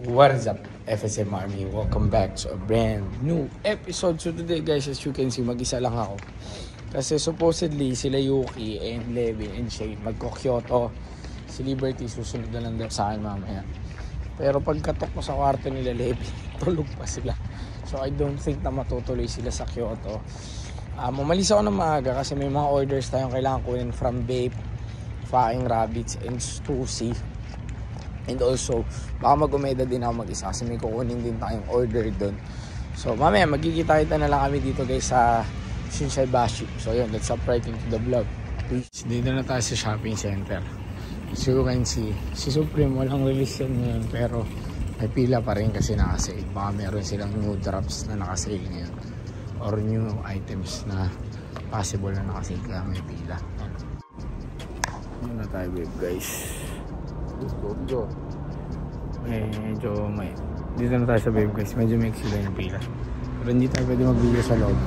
What is up, FSM Army? Welcome back to a brand new episode. So today guys, as you can see, mag-isa lang ako. Kasi supposedly, sila Yuki and Levin and Shane magko-Kyoto. Si Liberty susunod na lang daw sa akin mamaya. Pero pagkatok ko sa kwarto nila Levin, tulog pa sila. So I don't think na matutuloy sila sa Kyoto. Umalis ako ng maaga kasi may mga orders tayong kailangan kunin from Babe, Fucking Rabbits, and Stussy. And also, baka mag-umeda din ako mag-isa kasi may kukunin din tayong order doon. So, mamaya, magkikita-kita na lang kami dito guys sa Shinsai Bashi. So, yun, let's hop right into the vlog. Dito na tayo sa shopping center. So, you can see, si Supreme walang release yan ngayon pero may pila pa rin kasi nakasale. Baka meron silang new drops na nakasale ngayon. Or new items na possible na nakasale kaya may pila. Yun na tayo babe guys. Go. Medyo may dito na tayo sa Babe guys, medyo may sila yung pila pero hindi tayo pwede mag-video sa loob.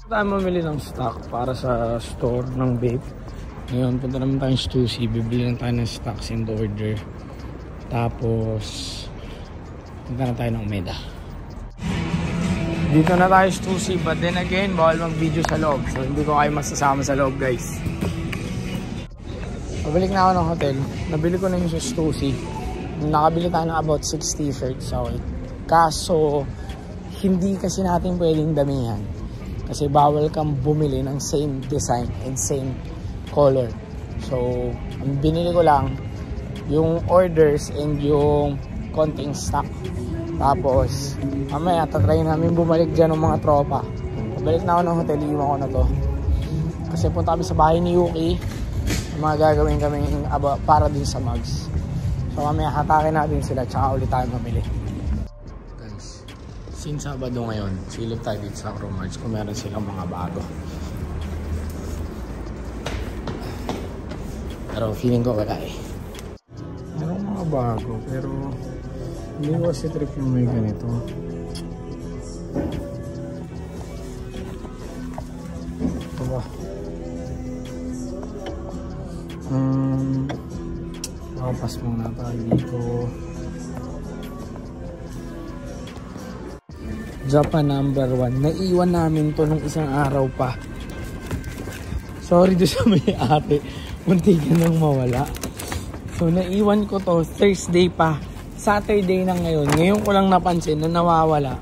Tayo mamili ng stock para sa store ng Babe. Ngayon punta naman tayong Stussy, bibili lang tayo ng stocks and order, tapos punta na tayo ng Umeda. Dito na tayo Stussy, but then again bawal mag-video sa loob, so hindi ko kayo masasama sa loob guys. Pabalik na ako ng hotel. Nabili ko na yung Stussy. Nakabili tayo ng about 6 t-shirts. Okay. Kaso, hindi kasi natin pwedeng damihan. Kasi bawal kang bumili ng same design and same color. So, ang binili ko lang, yung orders and yung konting stock. Tapos, mamaya, tatry namin bumalik dyan ng mga tropa. Pabalik na ako ng hotel, iwan ko na to. Kasi punta kami sa bahay ni Yuki. Mga gagawin kami para din sa mugs. So mamaya hatakin natin sila tsaka ulit tayo mamili. Guys, since Sabado ngayon, silip tayo dito sa Acromarts kung meron silang mga bago. Pero feeling ko wala eh. Meron mga bago pero hindi ko kasi trip yung may ganito. Ito ba? Papas muna tayo dito. Japan number 1. Naiwan namin to nung isang araw pa. Sorry doon sa may ate. Muntikan nang mawala. So naiwan ko to Thursday pa. Saturday na ngayon. Ngayon ko lang napansin na nawawala.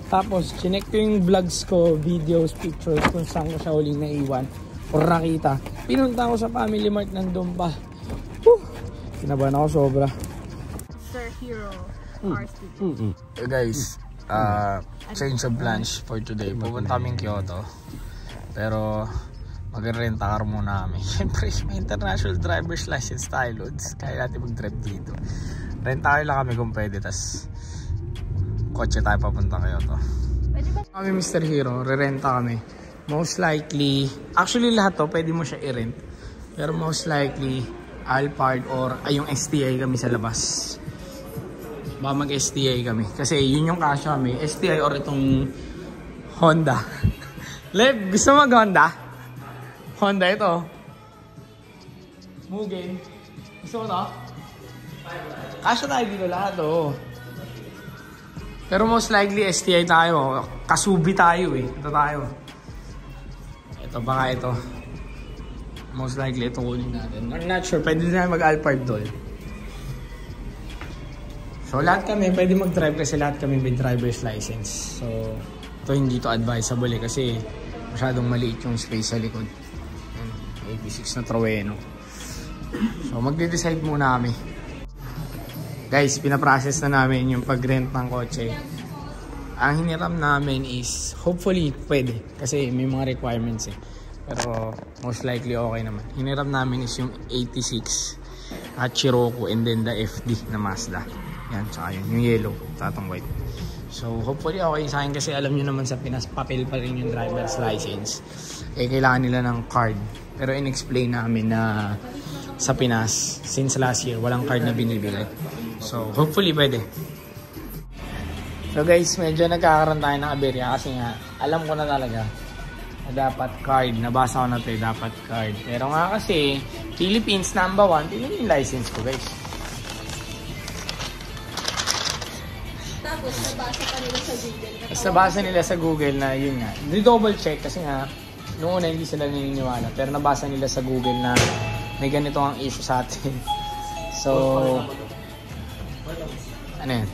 Tapos chinek ko yung vlogs ko, videos, pictures kung saan ko siya huling naiwan or nakita. Pinunta ko sa Family Mart, nandun pa. Kinabahan ako sobra. Sir Hero Hey guys, change of plans for today. Pupunta kaming Kyoto. Pero mag-rent car muna kami. Siyempre may international driver's license tayo, Lods. Kaya natin mag-drive dito. Rent car lang kami kung pwede. Tas kotse tayo papunta Kyoto. Pwede ba? Kami Mr. Hero, re-renta kami. Most likely, actually lahat to pwede mo siya i-rent. Pero most likely Alphard or yung STI kami sa labas. Baka mag-STI kami. Kasi yun yung kasya kami. STI or itong Honda. Lev, gusto mo mag-Honda? Honda ito. Mugen. Gusto mo to? Kasya tayo dito lahat oh. Pero most likely STI tayo. Kasubi tayo eh. Ito tayo. Ito baka ito. Most likely ito kunin natin. I'm not sure. Pwede na mag-Alphard doon. So lahat kami pwede mag-drive kasi lahat kami may driver's license. So ito hindi to advisable eh kasi masyadong maliit yung space sa likod. AP6 na Troweno. So magde-decide muna kami. Guys, pinaprocess na namin yung pag-rent ng kotse. Ang hiniram namin is hopefully pwede kasi may mga requirements eh. Pero most likely okay naman. Hiniram namin is yung 86 at Cherokee and then the FD na Mazda. Yan, tsaka yun. Yung yellow, tatong white. So hopefully okay sa akin kasi alam nyo naman sa Pinas, papel pa rin yung driver's license. Eh kailangan nila ng card. Pero in-explain namin na sa Pinas, since last year, walang card na binibili. So hopefully pwede. So guys, medyo nagkakaroon tayo ng aberya kasi nga, alam ko na talaga dapat card. Nabasa ko na ito dapat card. Pero nga kasi Philippines #1, tingnan yung license ko guys. Tapos nabasa pa nila sa Google. Mas nabasa nila sa Google na yun nga. Double check kasi nga, noong una hindi sila naniniwala. Pero nabasa nila sa Google na may ganito ang issue sa atin. So, ano yan?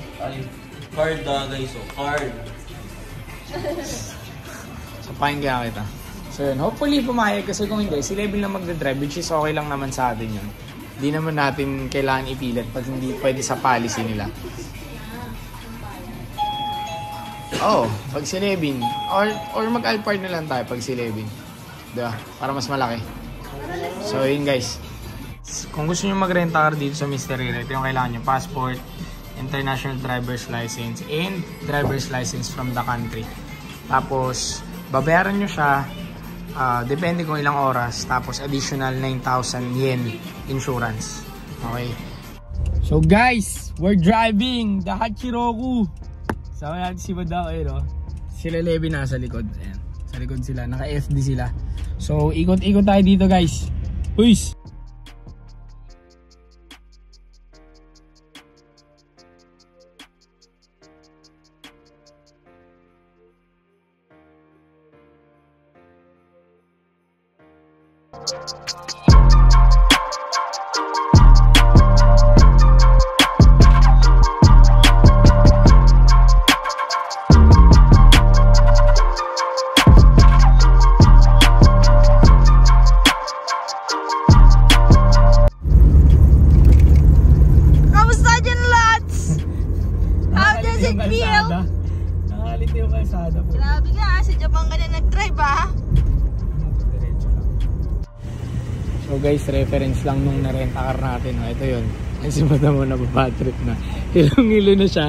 Card guys, card. So, pahin kaya kita. So yun, hopefully pumayag kasi kung hindi, si Level na magdadrive, which is okay lang naman sa atin yun. Hindi naman natin kailangan ipilit pag hindi pwede sa policy nila. Oh, pag si Levin, or mag-Alphard na lang tayo pag si Levin. Diba? Para mas malaki. So yun guys. Kung gusto nyo mag-renta car dito sa Mr. Hero, ito yung kailangan nyo. Passport, international driver's license, and driver's license from the country. Tapos, babayaran nyo siya, depende kung ilang oras, tapos additional 9,000 yen insurance. Okay. So guys, we're driving the Hachiroku. Sama natin si Badao eh, no? Sila Levi nasa likod. Ayan. Sa likod sila, naka-FD sila. So, ikot-ikot tayo dito guys. Peace! Nakakalito yung kalsada po. Grabe nga, sa Japan ka na nag-drive ah. So guys, reference lang nung narenta car natin. Ito yun. Kasi mata mo na bad trip na. Hilong-hilo na siya.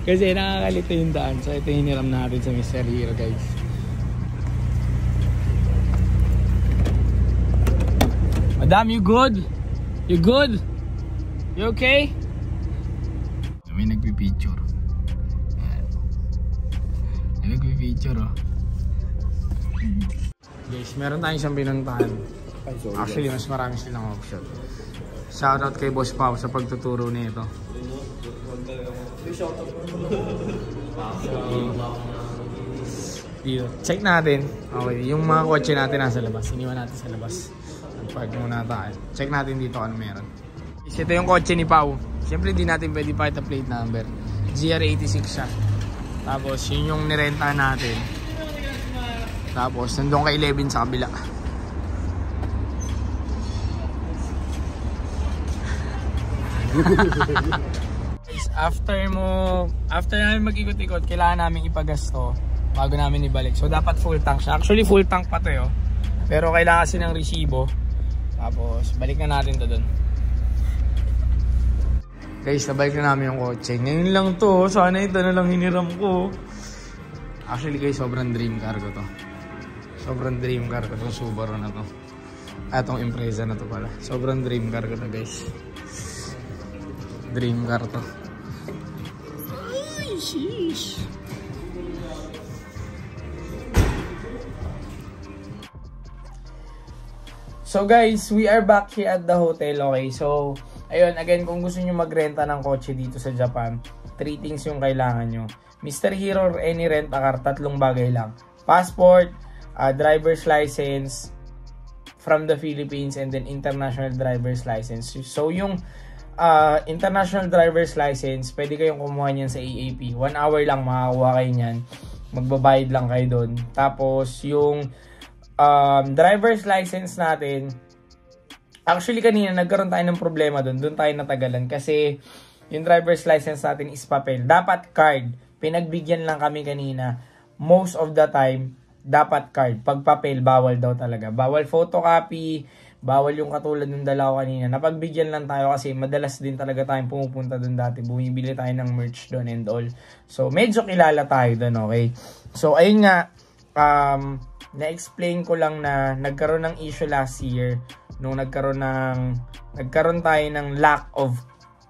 Kasi nakakalito yung daan. So ito yung hiniram natin sa Mr. Hero guys. Madam, you good? You good? You okay? May nagpipicture. Nagpipicture oh. Guys, meron tayong isang pinuntahan. Actually, mas marami silang option. Shoutout kay Boss Pao sa pagtuturo nito. So, check natin. Okay, yung mga kotse natin nasa labas. Iniwan natin sa labas. Nag-park muna tayo. Check natin dito ano meron. Ito yung kotse ni Pao. Siyempre hindi natin pwede pakita plate number. GR86 siya. Tapos yun yung nirenta natin. Tapos nandun kay 11 sa kabila. After namin mag-ikot-ikot, kailangan namin ipagasto bago namin ibalik. So dapat full tank siya. Actually full tank pa to yo. Pero kailangan kasi ng resibo. Tapos balik na natin to dun. Guys, nabalik na namin yung kotse. Ngayon lang to. Sana ito na lang hiniram ko. Actually guys, sobrang dream car ko to. Sobrang dream car ko itong Subaru na to. Itong Impreza na to pala. Sobrang dream car ko to guys. Dream car to. Ay, sheesh. So guys, we are back here at the hotel. Okay, so ayun, again, kung gusto nyo magrenta ng kotse dito sa Japan, 3 things yung kailangan nyo. Mr. Hero or any rent-a-car, 3 bagay lang. Passport, driver's license from the Philippines, and then international driver's license. So yung international driver's license, pwede kayong kumuha niyan sa EAP. 1 hour lang makakuha kayo niyan. Magbabayad lang kayo doon. Tapos yung driver's license natin, actually kanina nagkaroon tayo ng problema doon. Doon tayo natagalan kasi yung driver's license natin is papel. Dapat card. Pinagbigyan lang kami kanina. Most of the time, dapat card. Pag papel, bawal daw talaga. Bawal photocopy. Bawal yung katulad ng dalawa kanina. Napagbigyan lang tayo kasi madalas din talaga tayong pumupunta doon dati. Bumibili tayo ng merch doon and all. So, medyo kilala tayo doon, okay? So, ayun nga. Na-explain ko lang na nagkaroon ng issue last year nung nagkaroon tayo ng lack of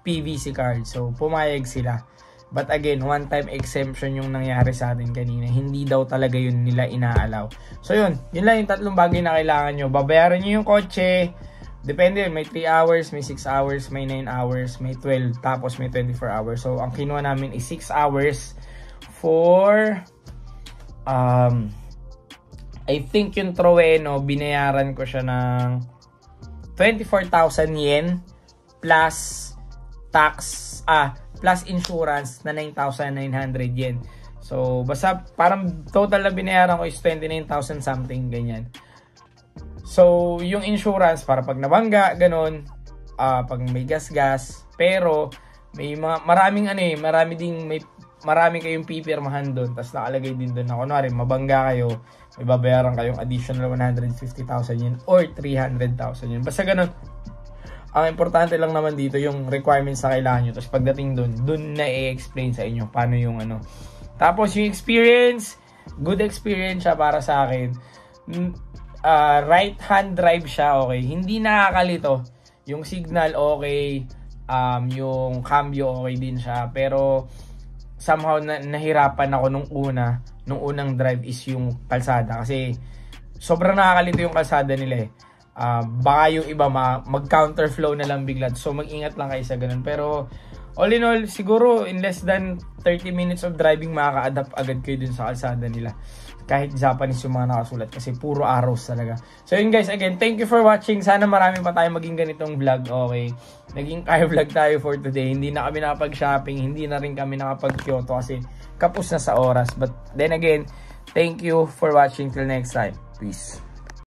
PVC card. So, pumayag sila. But again, one-time exemption yung nangyari sa atin kanina. Hindi daw talaga yun nila inaalaw. So, yun lang yung 3 bagay na kailangan nyo. Babayaran nyo yung kotse, Depende, may 3 hours, may 6 hours, may 9 hours, may 12, tapos may 24 hours. So, ang kinuha namin is 6 hours for, I think yung Trueno, binayaran ko siya ng 24,000 yen plus tax, plus insurance na 9,900 yen. So, basta parang total na binayaran ko is 29,000 something, ganyan. So, yung insurance para pag nabangga, ganun, pag may gas-gas, pero may mga marami kayong pipirmahan doon, tapos nakalagay din doon na kunwari mabangga kayo, may babayaran kayong additional 150,000 yen or 300,000 yen. Basta ganun. Ang importante lang naman dito yung requirements na kailangan nyo, tapos pagdating doon na i-explain sa inyo paano yung ano. Tapos yung experience, good experience siya para sa akin. Right hand drive siya, okay. Hindi nakakalito. Yung signal okay, yung cambio okay din siya. Pero somehow nahirapan ako nung unang drive is yung kalsada. Kasi sobrang nakakalito yung kalsada nila eh. Baka yung iba mag-counter flow na lang bigla. So mag-ingat lang kayo sa ganun. Pero all in all, siguro in less than 30 minutes of driving makaka-adapt agad kayo dun sa kalsada nila. Kahit Japanese yung mga nakasulat kasi puro arrows talaga. So yun guys, again, thank you for watching. Sana marami pa tayo maging ganitong vlog, okay? Naging car vlog tayo for today. Hindi na kami nakapag-shopping, hindi na rin kami nakapag-Kyoto kasi kapos na sa oras. But then again, thank you for watching. Till next time. Peace.